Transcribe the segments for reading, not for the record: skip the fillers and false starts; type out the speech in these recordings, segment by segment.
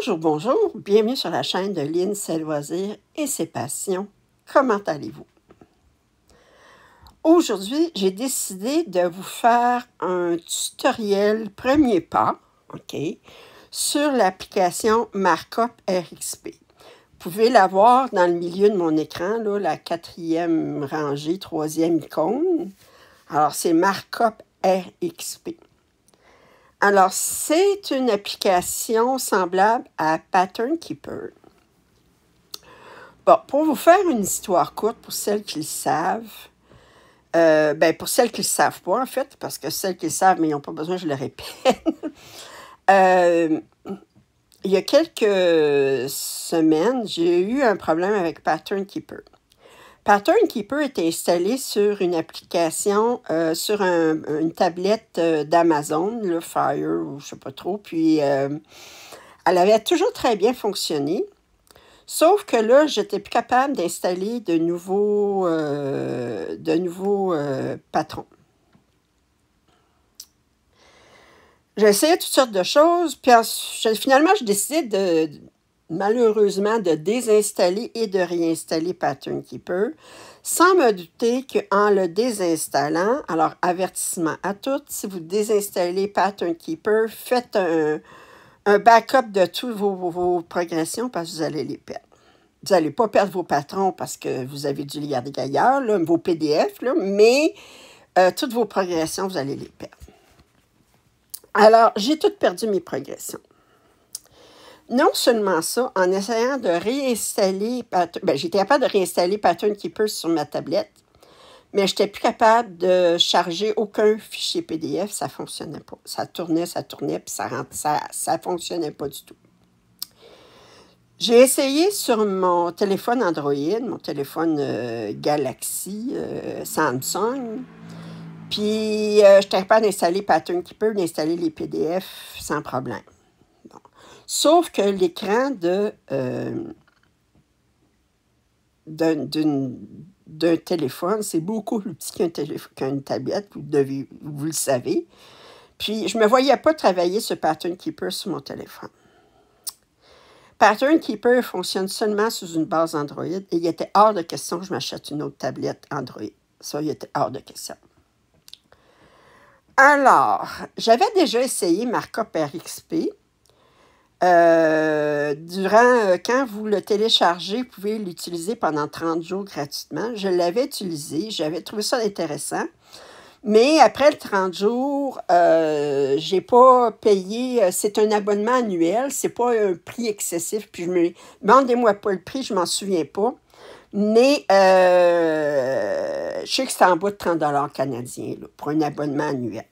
Bonjour, bonjour, bienvenue sur la chaîne de Lynn, ses loisirs et ses passions. Comment allez-vous? Aujourd'hui, j'ai décidé de vous faire un tutoriel premier pas, OK, sur l'application Markup RXP. Vous pouvez la voir dans le milieu de mon écran, là, la 4e rangée, 3e icône. Alors, c'est Markup RXP. Alors, c'est une application semblable à Pattern Keeper. Bon, pour vous faire une histoire courte, pour celles qui le savent, pour celles qui ne le savent pas, en fait, parce que celles qui le savent, mais ils n'ont pas besoin, je le répète. Il y a quelques semaines, j'ai eu un problème avec Pattern Keeper. Pattern Keeper était installé sur une application, sur une tablette d'Amazon, le Fire, ou je ne sais pas trop. Puis, elle avait toujours très bien fonctionné. Sauf que là, je n'étais plus capable d'installer de nouveaux patrons. J'ai essayé toutes sortes de choses. Puis finalement, j'ai décidé malheureusement, de désinstaller et de réinstaller Pattern Keeper, sans me douter qu'en le désinstallant, alors avertissement à toutes, si vous désinstallez Pattern Keeper, faites un backup de toutes vos progressions parce que vous allez les perdre. Vous n'allez pas perdre vos patrons parce que vous avez dû les garder ailleurs, là, vos PDF, là, mais toutes vos progressions, vous allez les perdre. Alors, j'ai toutes perdu mes progressions. Non seulement ça, en essayant de réinstaller, j'étais capable de réinstaller Pattern Keeper sur ma tablette, mais je n'étais plus capable de charger aucun fichier PDF, ça ne fonctionnait pas. Ça tournait, puis ça ne fonctionnait pas du tout. J'ai essayé sur mon téléphone Android, mon téléphone Galaxy, Samsung, puis j'étais capable d'installer Pattern Keeper, d'installer les PDF sans problème. Sauf que l'écran d'un téléphone, c'est beaucoup plus petit qu'une tablette, vous le savez. Puis, je ne me voyais pas travailler ce Pattern Keeper sur mon téléphone. Pattern Keeper fonctionne seulement sous une base Android et il était hors de question que je m'achète une autre tablette Android. Ça, il était hors de question. Alors, j'avais déjà essayé Markup RXP. Quand vous le téléchargez, vous pouvez l'utiliser pendant 30 jours gratuitement. Je l'avais utilisé, j'avais trouvé ça intéressant. Mais après le 30 jours, je n'ai pas payé. C'est un abonnement annuel, c'est pas un prix excessif. Puis demandez-moi pas le prix, je m'en souviens pas. Mais je sais que c'est en bas de 30 $ canadiens là, pour un abonnement annuel.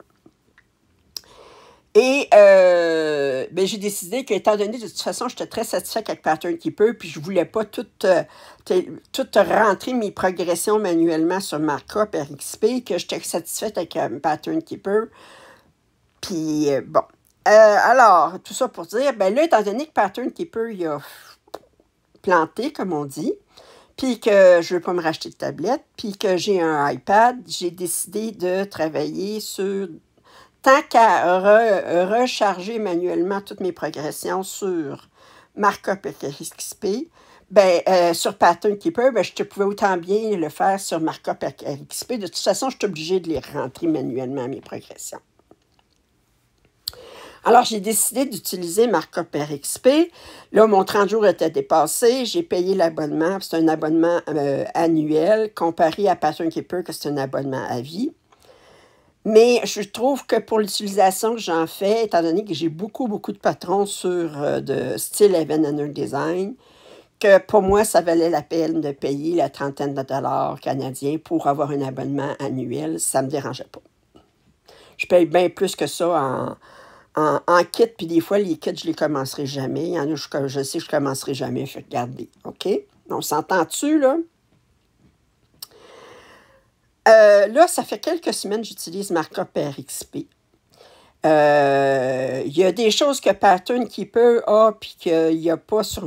Et j'ai décidé qu'étant donné, de toute façon, j'étais très satisfaite avec Pattern Keeper, puis je ne voulais pas tout rentrer mes progressions manuellement sur Markup RXP, que j'étais satisfaite avec Pattern Keeper. Puis, bon. Alors, tout ça pour dire, là, étant donné que Pattern Keeper, il a planté, comme on dit, puis que je ne veux pas me racheter de tablette, puis que j'ai un iPad, j'ai décidé de travailler sur... Tant qu'à recharger manuellement toutes mes progressions sur Markup RXP, sur Pattern Keeper, je pouvais autant bien le faire sur Markup RXP. De toute façon, je suis obligée de les rentrer manuellement, mes progressions. Alors, j'ai décidé d'utiliser Markup RXP. Là, mon 30 jours était dépassé. J'ai payé l'abonnement. C'est un abonnement annuel comparé à Pattern Keeper, que c'est un abonnement à vie. Mais je trouve que pour l'utilisation que j'en fais, étant donné que j'ai beaucoup de patrons sur de style Evener Design, que pour moi, ça valait la peine de payer la trentaine de dollars canadiens pour avoir un abonnement annuel. Ça ne me dérangeait pas. Je paye bien plus que ça en kit, puis des fois, les kits, je ne les commencerai jamais. Il y en a, je sais que je ne commencerai jamais. Je vais regarder. OK? On s'entend-tu, là? Là, ça fait quelques semaines que j'utilise Markup RXP. Il y a des choses que Pattern Keeper a puis qu'il n'y a pas sur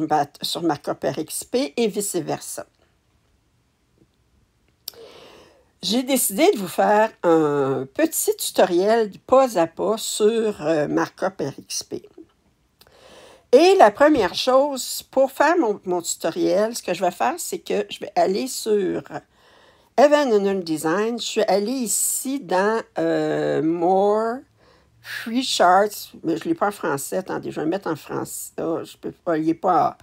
Markup RXP et vice-versa. J'ai décidé de vous faire un petit tutoriel pas à pas sur Markup RXP. Et la première chose, pour faire mon tutoriel, ce que je vais faire, c'est que je vais aller sur Evan Design. Je suis allée ici dans More, Free Charts, mais je ne l'ai pas en français. Attendez, je vais le mettre en français. Oh, je peux pas, il n'est pas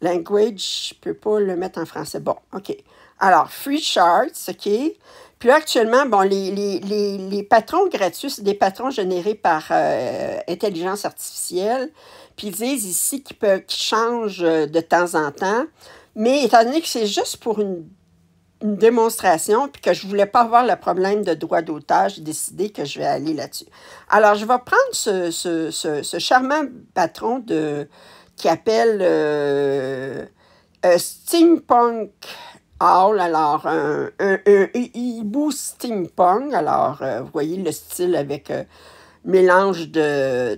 Language, je ne peux pas le mettre en français. Bon, OK. Alors, Free Charts, OK. Puis là, actuellement, bon, les patrons gratuits, c'est des patrons générés par intelligence artificielle. Puis ils disent ici qu'ils changent de temps en temps. Mais étant donné que c'est juste pour une démonstration, puis que je ne voulais pas avoir le problème de droit d'auteur, j'ai décidé que je vais aller là-dessus. Alors, je vais prendre ce charmant patron qui appelle Steampunk Hall, alors un hibou steampunk, alors vous voyez le style avec mélange de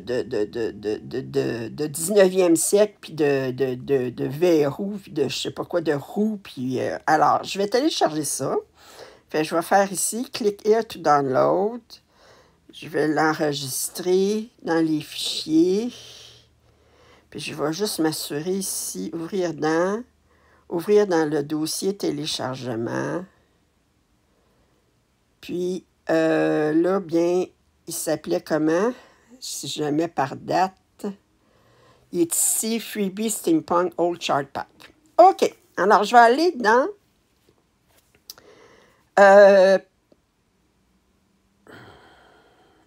19e siècle, puis de verrou, puis de je sais pas quoi, de roue, puis alors, je vais télécharger ça. Fait, je vais faire ici, click here to download. Je vais l'enregistrer dans les fichiers. Puis je vais juste m'assurer ici, ouvrir dans le dossier téléchargement. Puis là, bien, il s'appelait comment? Si je le mets par date, il est ici, Freebie Steampunk Old Chart Pack. OK. Alors, je vais aller dans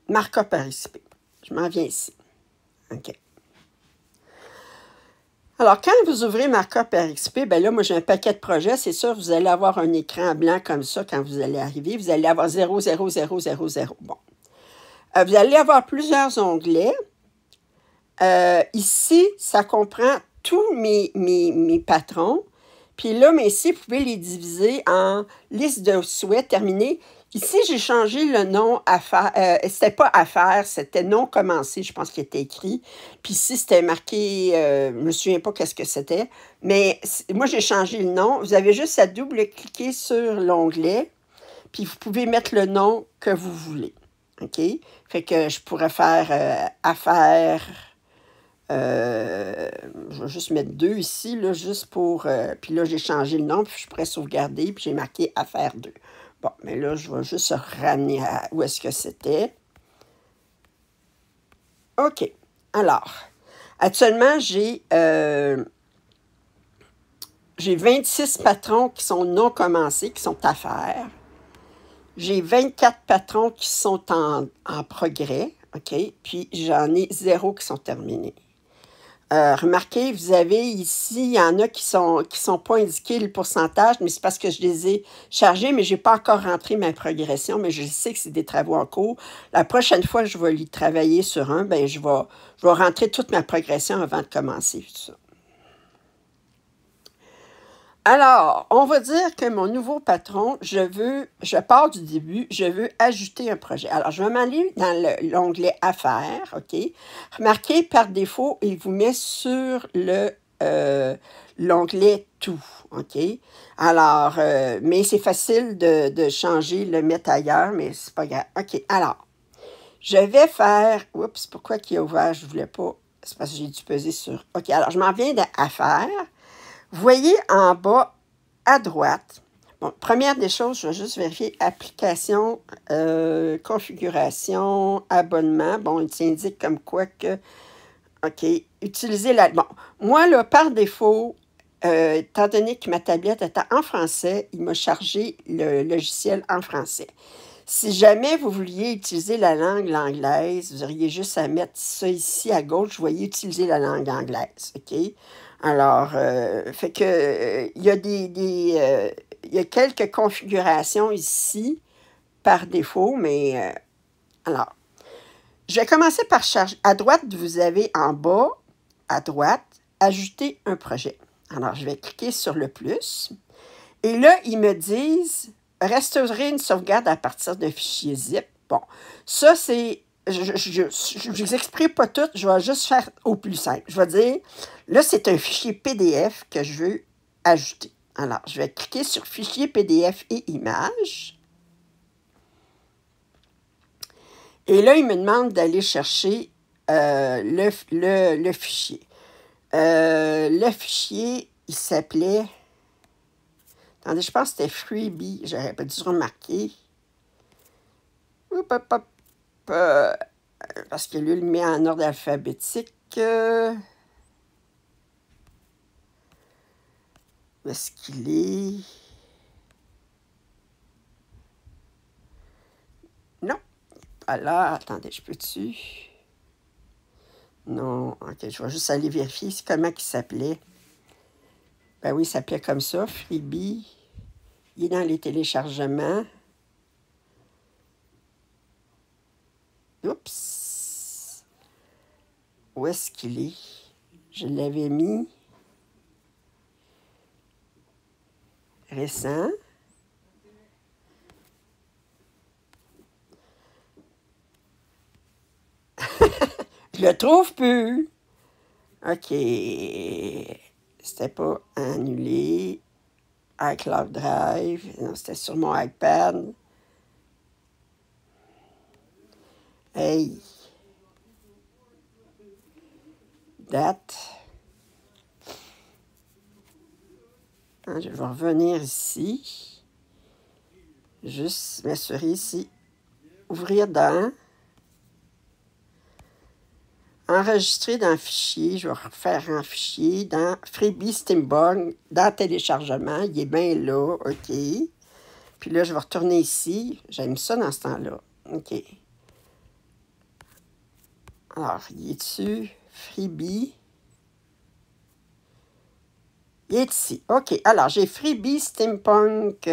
Markup RSP. Je m'en viens ici. OK. Alors, quand vous ouvrez Markup RXP, bien là, moi, j'ai un paquet de projets. C'est sûr, vous allez avoir un écran blanc comme ça quand vous allez arriver. Vous allez avoir 0, 0, 0, 0, 0. Bon. Vous allez avoir plusieurs onglets. Ici, ça comprend tous mes patrons. Puis là, mais ici, vous pouvez les diviser en liste de souhaits terminés. Ici, j'ai changé le nom à faire. C'était pas à faire, c'était non commencé, je pense qu'il était écrit. Puis ici, c'était marqué, je me souviens pas qu'est-ce que c'était. Mais moi, j'ai changé le nom. Vous avez juste à double-cliquer sur l'onglet. Puis vous pouvez mettre le nom que vous voulez. OK? Fait que je pourrais faire affaires. Je vais juste mettre 2 ici, là, juste pour... puis là, j'ai changé le nom, puis je pourrais sauvegarder, puis j'ai marqué affaire 2. Bon, mais là, je vais juste ramener à où est-ce que c'était. OK. Alors, actuellement, j'ai 26 patrons qui sont non commencés, qui sont à faire. J'ai 24 patrons qui sont en progrès, OK? Puis j'en ai 0 qui sont terminés. Remarquez, vous avez ici, il y en a qui sont pas indiqués le pourcentage, mais c'est parce que je les ai chargés, mais je n'ai pas encore rentré ma progression, mais je sais que c'est des travaux en cours. La prochaine fois que je vais y travailler sur un, bien, je vais rentrer toute ma progression avant de commencer tout ça. Alors, on va dire que mon nouveau patron, je pars du début, je veux ajouter un projet. Alors, je vais m'aller dans l'onglet Affaires, OK? Remarquez, par défaut, il vous met sur l'onglet Tout, OK? Alors, mais c'est facile de changer, le mettre ailleurs, mais c'est pas grave. OK, alors, je vais faire... Oups, pourquoi il a ouvert? Je ne voulais pas... C'est parce que j'ai dû peser sur... OK, alors, je m'en viens d'Affaires. Vous voyez en bas à droite, bon, première des choses, je vais juste vérifier application, configuration, abonnement. Bon, il s'indique comme quoi que, OK, utiliser la... Bon, moi, là, par défaut, étant donné que ma tablette était en français, il m'a chargé le logiciel en français. Si jamais vous vouliez utiliser la langue anglaise, vous auriez juste à mettre ça ici à gauche, vous voyez utiliser la langue anglaise, OK? Alors, fait que il y a il y a quelques configurations ici par défaut, mais alors, je vais commencer par charger. À droite, vous avez en bas, à droite, ajouter un projet. Alors, je vais cliquer sur le plus. Et là, ils me disent restaurer une sauvegarde à partir d'un fichier zip. Bon, ça, c'est... Je ne vous exprime pas tout, je vais juste faire au plus simple. Je vais dire, là, c'est un fichier PDF que je veux ajouter. Alors, je vais cliquer sur Fichier PDF et Images. Et là, il me demande d'aller chercher le fichier. Le fichier, il s'appelait... Attendez, je pense que c'était Freebie. J'aurais pas dû remarquer. Hop, hop, hop. Parce que lui, il le met en ordre alphabétique. Où est-ce qu'il est? Non. Alors, attendez, je peux-tu? Non, ok, je vais juste aller vérifier comment il s'appelait. Ben oui, il s'appelait comme ça, Freebie. Il est dans les téléchargements. Oups! Où est-ce qu'il est? Je l'avais mis. Récent. Je le trouve plus. OK. C'était pas annulé. iCloud Drive. Non, c'était sur mon iPad. Hey. Date. Je vais revenir ici. Juste m'assurer ici. Ouvrir dans. Enregistrer dans fichier. Je vais refaire un fichier dans Freebie Steambug. Dans téléchargement. Il est bien là. OK. Puis là, je vais retourner ici. J'aime ça dans ce temps-là. OK. Alors, il est dessus. Freebie. Il est ici. OK. Alors, j'ai Freebie Steampunk.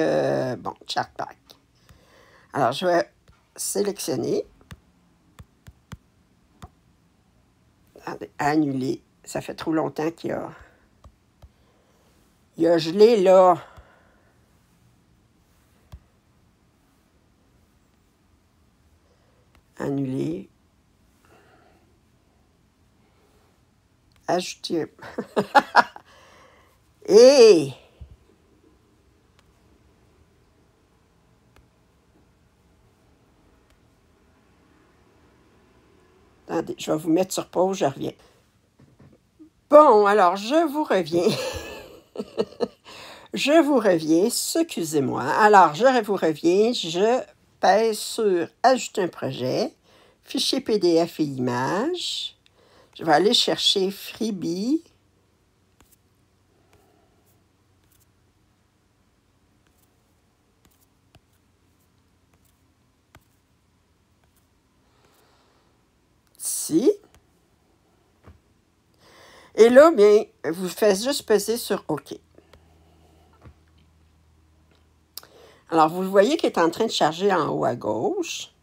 Bon, Chartpack. Alors, je vais sélectionner. Annuler. Ça fait trop longtemps qu'il a... Il a gelé là. Annuler. Ajouter. Et attendez, je vais vous mettre sur pause, je reviens. Bon, alors, je vous reviens. Je vous reviens, excusez-moi. Alors, je vous reviens, je pèse sur « Ajouter un projet », fichier PDF et image. Je vais aller chercher Freebie. Ici. Et là, bien, vous faites juste peser sur OK. Alors, vous le voyez qu'il est en train de charger en haut à gauche.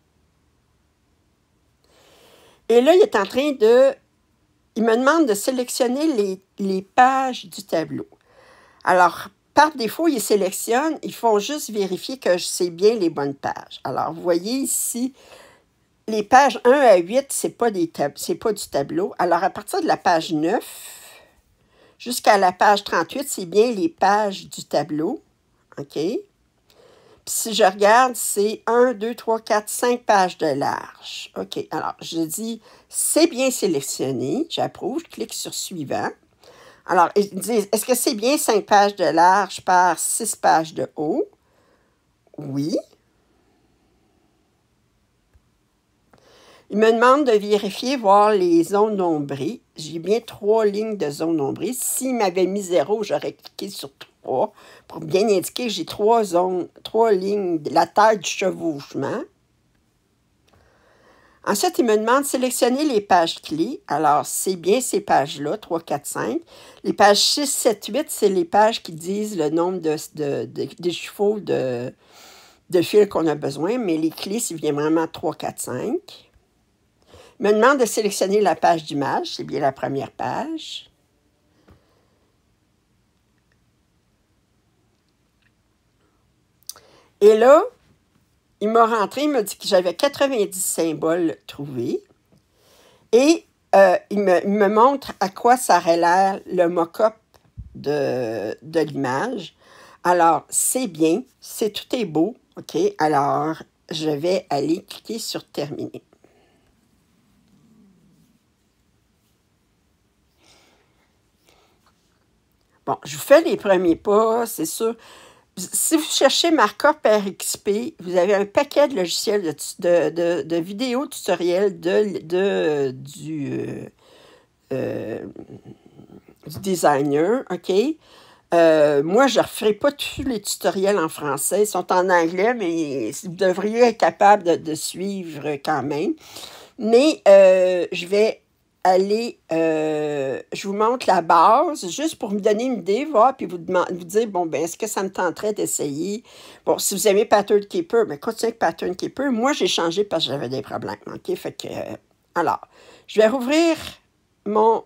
Et là, il est en train de... Il me demande de sélectionner les pages du tableau. Alors, par défaut, il sélectionne. Ils font juste vérifier que c'est bien les bonnes pages. Alors, vous voyez ici, les pages 1 à 8, c'est pas du tableau. Alors, à partir de la page 9 jusqu'à la page 38, c'est bien les pages du tableau. OK? Puis si je regarde, c'est 1, 2, 3, 4, 5 pages de large. OK, alors je dis, c'est bien sélectionné. J'approuve, je clique sur suivant. Alors, ils disent, est-ce que c'est bien 5 pages de large par 6 pages de haut? Oui. Il me demande de vérifier, voir les zones nombrées. J'ai bien 3 lignes de zones nombrées. S'il m'avait mis 0, j'aurais cliqué sur 3 pour bien indiquer que j'ai 3 zones, 3 lignes, la taille du chevauchement. Ensuite, il me demande de sélectionner les pages clés. Alors, c'est bien ces pages-là, 3, 4, 5. Les pages 6, 7, 8, c'est les pages qui disent le nombre des chevaux de fil qu'on a besoin, mais les clés, c'est bien vraiment 3, 4, 5. Il me demande de sélectionner la page d'image, c'est bien la première page. Et là, il m'a rentré, il m'a dit que j'avais 90 symboles trouvés. Et il me montre à quoi ça aurait l'air le mock-up de l'image. Alors, c'est bien, tout est beau. OK, alors, je vais aller cliquer sur « Terminer ». « Bon, je vous fais les premiers pas, c'est sûr. Si vous cherchez Markup RXP, vous avez un paquet de logiciels de vidéos tutoriels du designer, OK? Moi, je ne referai pas tous les tutoriels en français. Ils sont en anglais, mais vous devriez être capable de suivre quand même. Mais je vais aller, je vous montre la base, juste pour me donner une idée, voir, puis vous dire, bon, ben est-ce que ça me tenterait d'essayer? Bon, si vous aimez Pattern Keeper, ben continuez avec Pattern Keeper. Moi, j'ai changé parce que j'avais des problèmes, OK? Fait que, alors, je vais rouvrir mon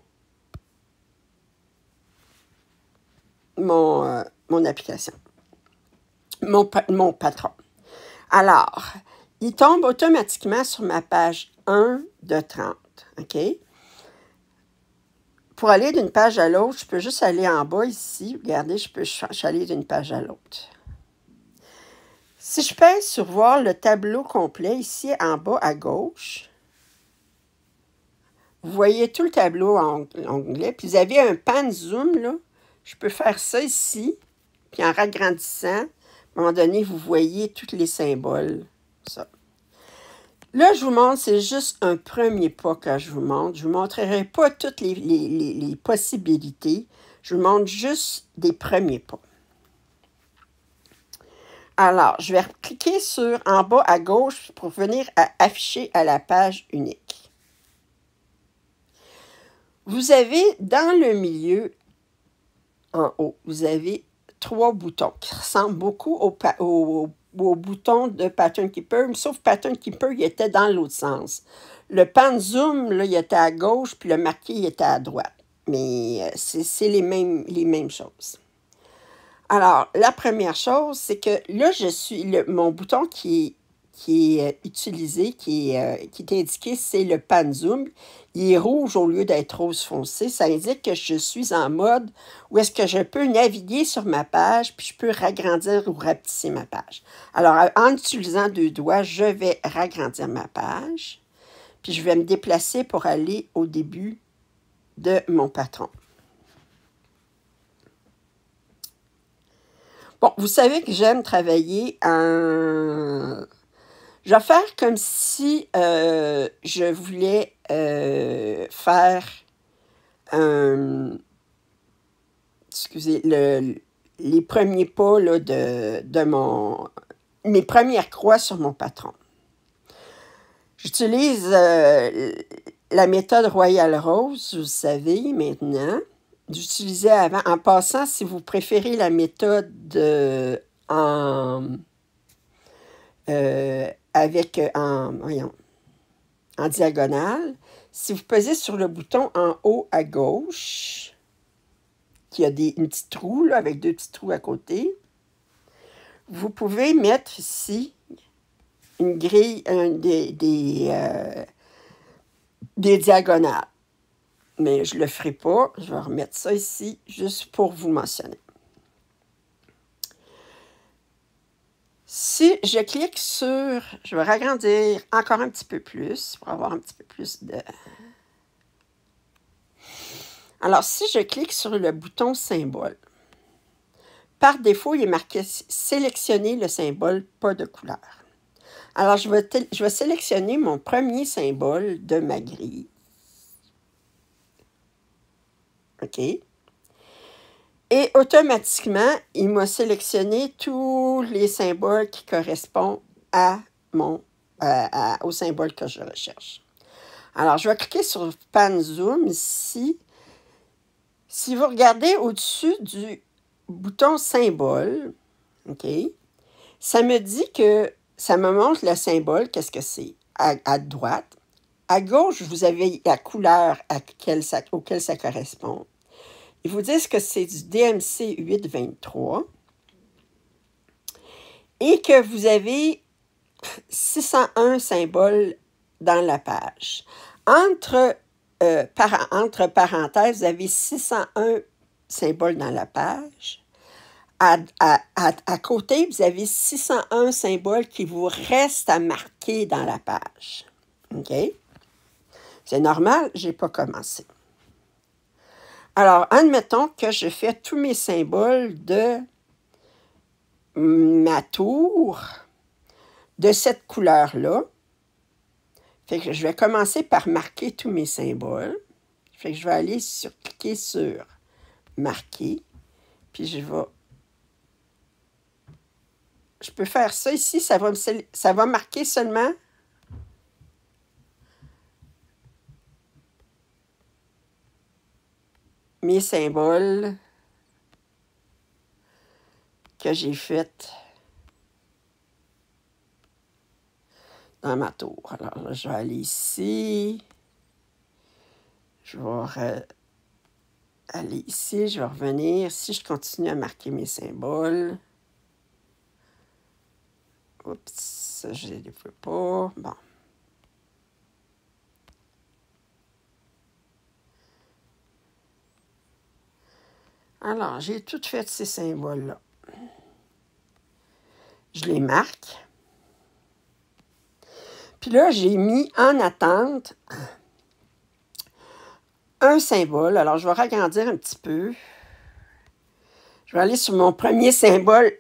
application, mon patron. Alors, il tombe automatiquement sur ma page 1 de 30, OK? Pour aller d'une page à l'autre, je peux juste aller en bas ici. Regardez, je peux aller d'une page à l'autre. Si je pèse sur voir le tableau complet ici en bas à gauche, vous voyez tout le tableau en onglet. Puis vous avez un pan zoom, là. Je peux faire ça ici. Puis en agrandissant, à un moment donné, vous voyez tous les symboles. Ça. Là, je vous montre, c'est juste un premier pas que je vous montre. Je ne vous montrerai pas toutes les possibilités. Je vous montre juste des premiers pas. Alors, je vais cliquer sur en bas à gauche pour venir afficher à la page unique. Vous avez dans le milieu, en haut, vous avez 3 boutons qui ressemblent beaucoup au bouton de Pattern Keeper, sauf Pattern Keeper, il était dans l'autre sens. Le pan zoom, là, il était à gauche, puis le marqué, il était à droite. Mais c'est les mêmes choses. Alors, la première chose, c'est que là, mon bouton qui est utilisé, qui est indiqué, c'est le pan zoom. Il est rouge au lieu d'être rose foncé. Ça indique que je suis en mode où est-ce que je peux naviguer sur ma page, puis je peux ragrandir ou rapetisser ma page. Alors, en utilisant 2 doigts, je vais ragrandir ma page, puis je vais me déplacer pour aller au début de mon patron. Bon, vous savez que j'aime travailler en... Je vais faire comme si je voulais faire excusez, les premiers pas là, mes premières croix sur mon patron. J'utilise la méthode Royal Rose, vous savez maintenant. J'utilisais avant. En passant, si vous préférez la méthode en diagonale, si vous pesez sur le bouton en haut à gauche, qui a une petite trou là, avec 2 petits trous à côté, vous pouvez mettre ici une grille, des diagonales. Mais je ne le ferai pas. Je vais remettre ça ici juste pour vous mentionner. Si je clique sur... Je vais ragrandir encore un petit peu plus pour avoir un petit peu plus de... Alors, si je clique sur le bouton symbole, par défaut, il est marqué « Sélectionner le symbole, pas de couleur ». Alors, je vais sélectionner mon premier symbole de ma grille. OK. Et automatiquement, il m'a sélectionné tous les symboles qui correspondent au symbole que je recherche. Alors, je vais cliquer sur Pan Zoom ici. Si vous regardez au-dessus du bouton symbole, OK, ça me dit que ça me montre le symbole, qu'est-ce que c'est, à droite. À gauche, vous avez la couleur auquel ça correspond. Ils vous disent que c'est du DMC 823 et que vous avez 601 symboles dans la page. Entre parenthèses, vous avez 601 symboles dans la page. À côté, vous avez 601 symboles qui vous restent à marquer dans la page. OK? C'est normal, je n'ai pas commencé. Alors, admettons que je fais tous mes symboles de ma tour de cette couleur-là. Fait que je vais commencer par marquer tous mes symboles. Fait que je vais aller cliquer sur marquer. Puis je peux faire ça ici, ça va marquer seulement mes symboles que j'ai faits dans ma tour. Alors là, je vais aller ici. Je vais aller ici, je vais revenir. Si je continue à marquer mes symboles. Oups, je ne les veux pas. Bon. Alors, j'ai tout fait ces symboles-là. Je les marque. Puis là, j'ai mis en attente un symbole. Alors, je vais agrandir un petit peu. Je vais aller sur mon premier symbole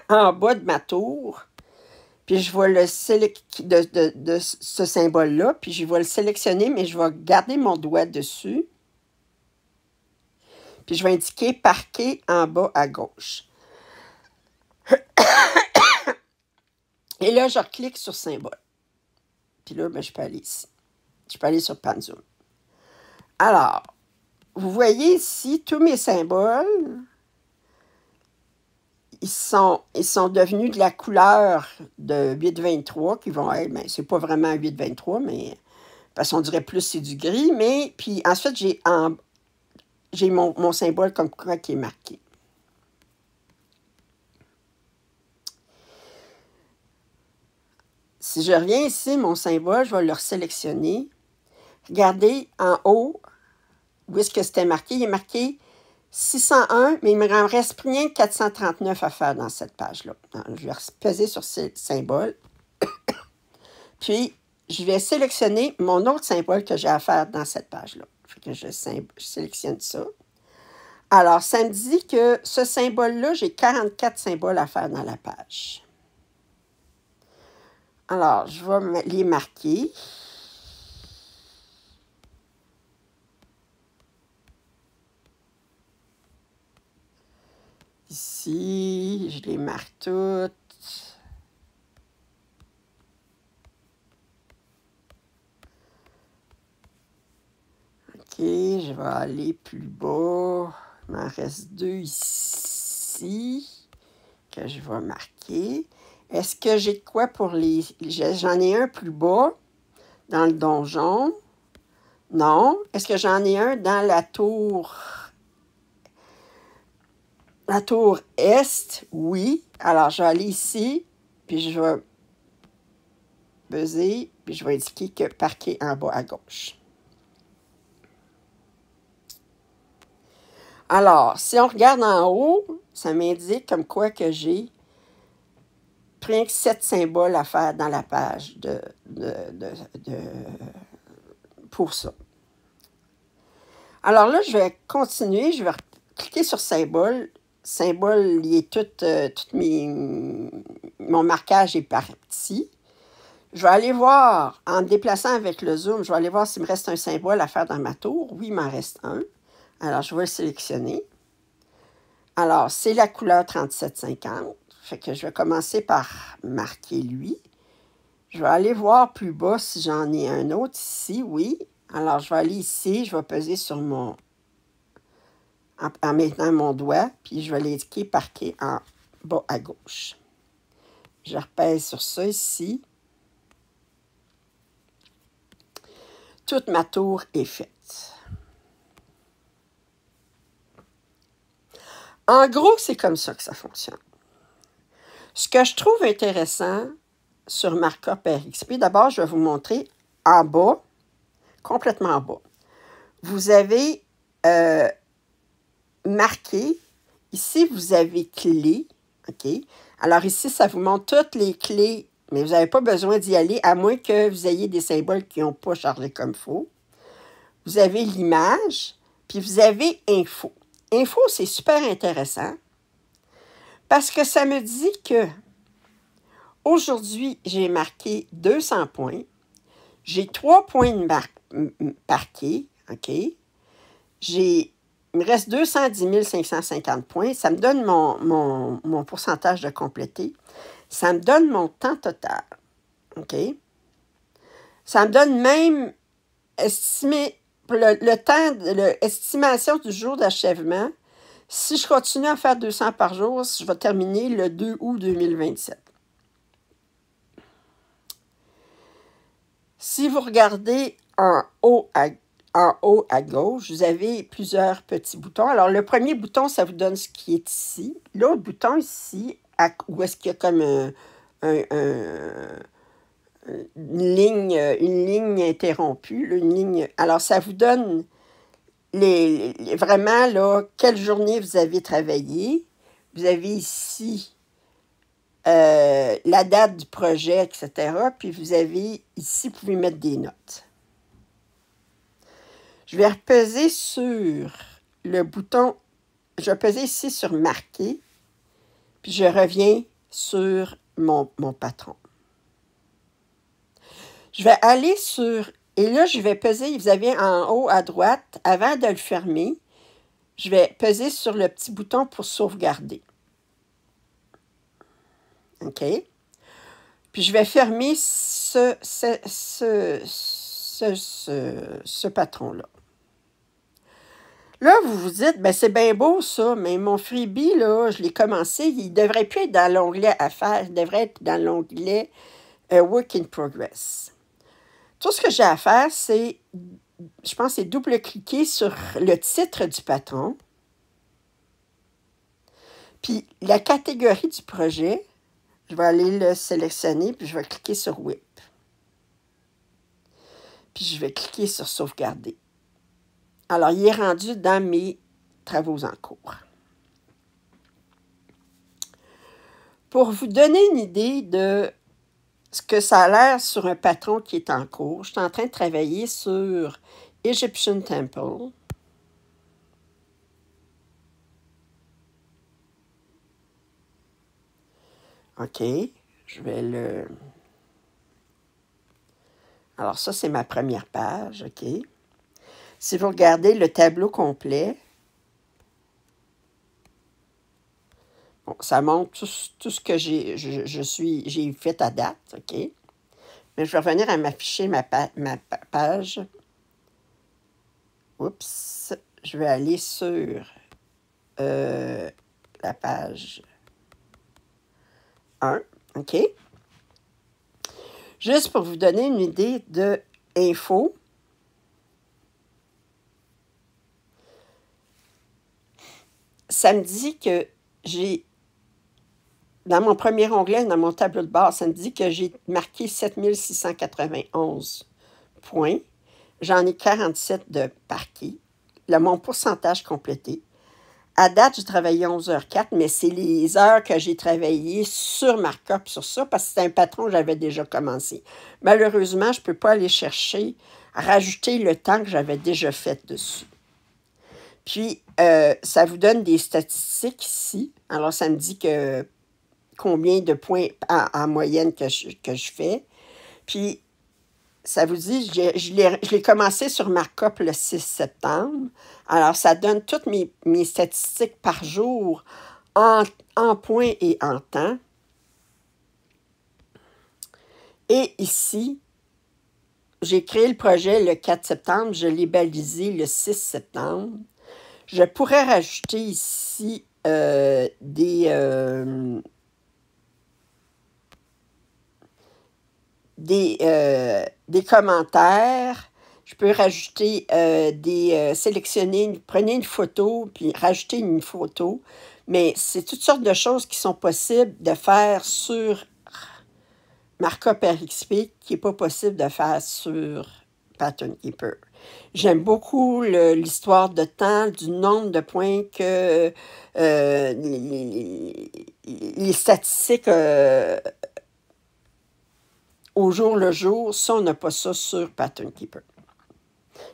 en bas de ma tour. Puis je vais le sélectionner de ce symbole-là. Puis je vais le sélectionner, mais je vais garder mon doigt dessus. Puis je vais indiquer parquet en bas à gauche. Et là, je clique sur symbole. Puis là, ben, je peux aller ici. Je peux aller sur Panzoom. Alors, vous voyez ici, tous mes symboles, ils sont devenus de la couleur de 823 qui vont être, ben, c'est pas vraiment 823, mais parce qu'on dirait plus c'est du gris. Mais puis ensuite, j'ai mon symbole comme quoi qui est marqué. Si je reviens ici, mon symbole, je vais le sélectionner. Regardez en haut, où est-ce que c'était marqué? Il est marqué 601, mais il me reste rien que 439 à faire dans cette page-là. Je vais peser sur ce symbole. Puis, je vais sélectionner mon autre symbole que j'ai à faire dans cette page-là. Fait que je sélectionne ça. Alors, ça me dit que ce symbole-là, j'ai 44 symboles à faire dans la page. Alors, je vais les marquer. Ici, je les marque toutes. OK, je vais aller plus bas. Il m'en reste 2 ici que je vais marquer. Est-ce que j'ai de quoi pour les... J'en ai un plus bas dans le donjon. Non. Est-ce que j'en ai un dans la tour... La tour Est? Oui. Alors, je vais aller ici, puis je vais buzzer, puis je vais indiquer que parquet en bas à gauche. Alors, si on regarde en haut, ça m'indique comme quoi que j'ai rien que 7 symboles à faire dans la page pour ça. Alors là, je vais continuer, je vais cliquer sur symbole. Symbole, il est mon marquage est parti. Je vais aller voir, en me déplaçant avec le zoom, je vais aller voir s'il me reste un symbole à faire dans ma tour. Oui, il m'en reste un. Alors, je vais le sélectionner. Alors, c'est la couleur 3750. Fait que je vais commencer par marquer lui. Je vais aller voir plus bas si j'en ai un autre ici. Oui. Alors, je vais aller ici. Je vais peser sur en mettant mon doigt. Puis, je vais l'indiquer parquet en bas à gauche. Je repèse sur ça ici. Toute ma tour est faite. En gros, c'est comme ça que ça fonctionne. Ce que je trouve intéressant sur Markup RXP, d'abord, je vais vous montrer en bas, complètement en bas. Vous avez marqué, ici, vous avez clé, OK? Alors ici, ça vous montre toutes les clés, mais vous n'avez pas besoin d'y aller, à moins que vous ayez des symboles qui n'ont pas chargé comme il faut. Vous avez l'image, Puis vous avez Info. Info, c'est super intéressant parce que ça me dit que aujourd'hui, j'ai marqué 200 points. J'ai 3 points de marqués, OK? Il me reste 210 550 points. Ça me donne mon pourcentage de complété. Ça me donne mon temps total, OK? Ça me donne même estimé le temps, l'estimation du jour d'achèvement. Si je continue à faire 200 par jour, je vais terminer le 2 août 2027. Si vous regardez en haut à gauche, vous avez plusieurs petits boutons. Alors, le premier bouton, ça vous donne ce qui est ici. L'autre bouton ici, où est-ce qu'il y a comme une ligne interrompue, une ligne. Alors, ça vous donne vraiment là, quelle journée vous avez travaillé. Vous avez ici la date du projet, etc. Puis vous avez ici, vous pouvez mettre des notes. Je vais repeser sur le bouton, je vais peser ici sur marquer, puis je reviens sur mon patron. Je vais aller sur, et là, je vais peser, vous avez en haut à droite, avant de le fermer, je vais peser sur le petit bouton pour sauvegarder. OK? Puis je vais fermer ce patron-là. Là, vous vous dites, ben c'est bien beau ça, mais mon freebie, là, je l'ai commencé, il ne devrait plus être dans l'onglet Affaires, il devrait être dans l'onglet Work in Progress. Tout ce que j'ai à faire, c'est, je pense, c'est double-cliquer sur le titre du patron, puis la catégorie du projet, je vais aller le sélectionner, puis je vais cliquer sur WIP. Puis je vais cliquer sur Sauvegarder. Alors, il est rendu dans mes travaux en cours. Pour vous donner une idée de ce que ça a l'air sur un patron qui est en cours, je suis en train de travailler sur Egyptian Temple. OK, je vais le... Alors ça, c'est ma première page, OK. Si vous regardez le tableau complet, bon, ça montre tout ce que j'ai fait à date, OK. Mais je vais revenir à m'afficher ma page. Oups, je vais aller sur la page 1, OK. Juste pour vous donner une idée de info. Ça me dit que j'ai, dans mon premier onglet, dans mon tableau de bord, ça me dit que j'ai marqué 7691 points. J'en ai 47 de parqués. Mon pourcentage complété. À date, j'ai travaillé 11h04, mais c'est les heures que j'ai travaillé sur Markup, sur ça, parce que c'est un patron que j'avais déjà commencé. Malheureusement, je ne peux pas aller chercher, rajouter le temps que j'avais déjà fait dessus. Puis, ça vous donne des statistiques ici. Alors, ça me dit que combien de points en moyenne que je fais. Puis, ça vous dit, je l'ai commencé sur Markup le 6 septembre. Alors, ça donne toutes mes statistiques par jour en points et en temps. Et ici, j'ai créé le projet le 4 septembre. Je l'ai balisé le 6 septembre. Je pourrais rajouter ici des commentaires. Je peux rajouter sélectionner, prenez une photo, puis rajouter une photo. Mais c'est toutes sortes de choses qui sont possibles de faire sur Markup RXP qui n'est pas possible de faire sur Pattern Keeper. J'aime beaucoup l'histoire de temps, du nombre de points que les statistiques au jour le jour. Ça, on n'a pas ça sur Pattern Keeper.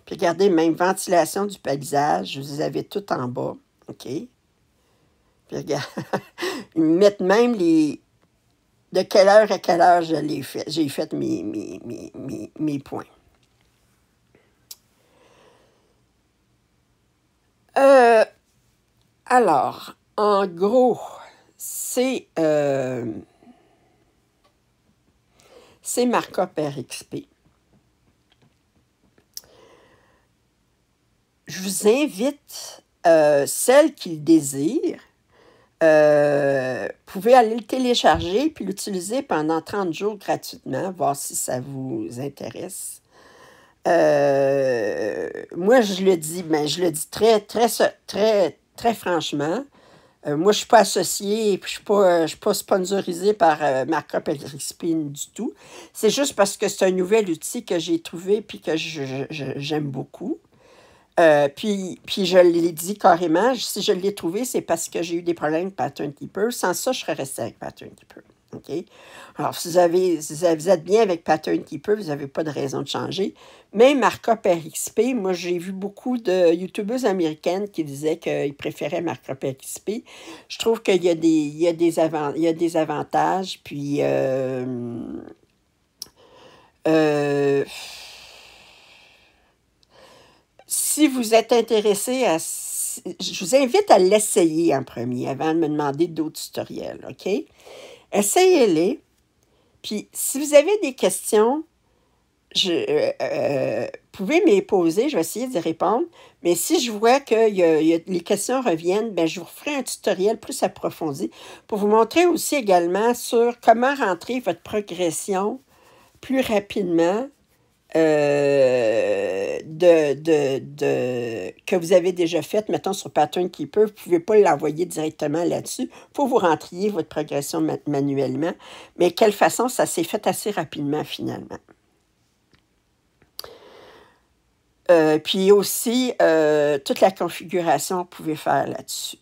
Puis regardez, même ventilation du paysage, vous les avez tout en bas. OK? Puis regarde, ils mettent même de quelle heure à quelle heure je l'ai fait. J'ai fait mes points. Alors, en gros, c'est markup RXP. Je vous invite, celles qui le désirent, pouvez aller le télécharger puis l'utiliser pendant 30 jours gratuitement, voir si ça vous intéresse. Moi, je le dis très franchement. Moi, je ne suis pas associée et puis je ne suis pas sponsorisée par Markup RXP du tout. C'est juste parce que c'est un nouvel outil que j'ai trouvé et que j'aime beaucoup. Puis je l'ai dit carrément, si je l'ai trouvé, c'est parce que j'ai eu des problèmes avec Pattern Keeper. Sans ça, je serais restée avec Pattern Keeper. OK? Alors, si vous êtes bien avec Pattern Keeper, vous n'avez pas de raison de changer. Mais Markup RXP, moi, j'ai vu beaucoup de YouTubeuses américaines qui disaient qu'ils préféraient Markup RXP. Je trouve qu'il y a des avantages, puis si vous êtes intéressé je vous invite à l'essayer en premier avant de me demander d'autres tutoriels, OK? Essayez-les. Puis, si vous avez des questions, vous pouvez me les poser, je vais essayer d'y répondre. Mais si je vois que les questions reviennent, bien, je vous ferai un tutoriel plus approfondi pour vous montrer aussi également sur comment rentrer votre progression plus rapidement que vous avez déjà fait, mettons sur Pattern Keeper, vous ne pouvez pas l'envoyer directement là-dessus. Il faut que vous rentriez votre progression manuellement. Mais quelle façon, ça s'est fait assez rapidement finalement. Puis aussi, toute la configuration, vous pouvez faire là-dessus.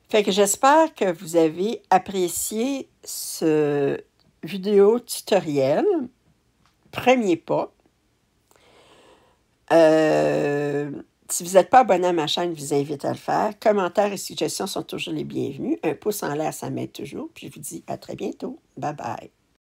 Fait que j'espère que vous avez apprécié ce vidéo tutoriel. Premier pas. Si vous n'êtes pas abonné à ma chaîne, je vous invite à le faire. Commentaires et suggestions sont toujours les bienvenus. Un pouce en l'air, ça m'aide toujours. Puis je vous dis à très bientôt. Bye bye.